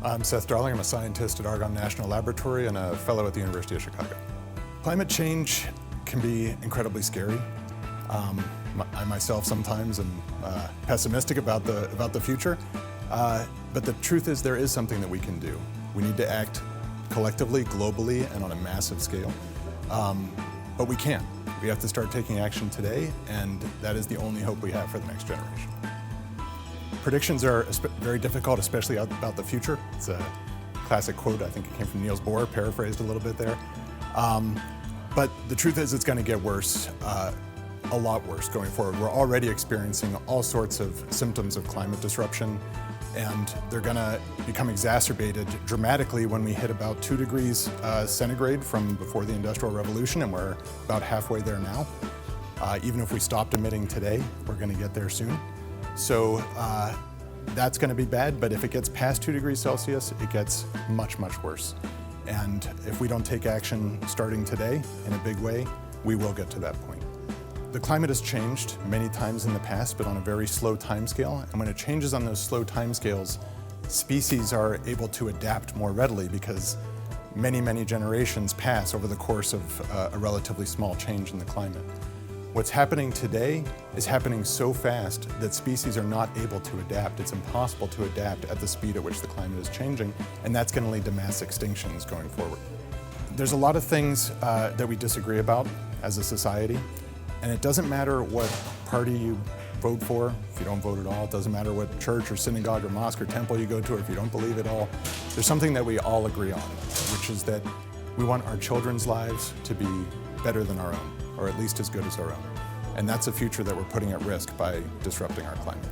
I'm Seth Darling. I'm a scientist at Argonne National Laboratory and a fellow at the University of Chicago. Climate change can be incredibly scary. I myself sometimes am pessimistic about the future, but the truth is there is something that we can do. We need to act collectively, globally, and on a massive scale, but we can. We have to start taking action today, and that is the only hope we have for the next generation. Predictions are very difficult, especially about the future. It's a classic quote. I think it came from Niels Bohr, paraphrased a little bit there. But the truth is it's going to get worse, a lot worse going forward. We're already experiencing all sorts of symptoms of climate disruption, and they're going to become exacerbated dramatically when we hit about 2 degrees centigrade from before the Industrial Revolution, and we're about halfway there now. Even if we stopped emitting today, we're going to get there soon. So that's going to be bad, but if it gets past 2 degrees Celsius, it gets much, much worse. And if we don't take action starting today in a big way, we will get to that point. The climate has changed many times in the past, but on a very slow timescale. And when it changes on those slow timescales, species are able to adapt more readily because many, many generations pass over the course of a relatively small change in the climate. What's happening today is happening so fast that species are not able to adapt. It's impossible to adapt at the speed at which the climate is changing, and that's going to lead to mass extinctions going forward. There's a lot of things that we disagree about as a society, and it doesn't matter what party you vote for, if you don't vote at all. It doesn't matter what church or synagogue or mosque or temple you go to, or if you don't believe at all. There's something that we all agree on, which is that we want our children's lives to be better than our own, or at least as good as our own. And that's a future that we're putting at risk by disrupting our climate.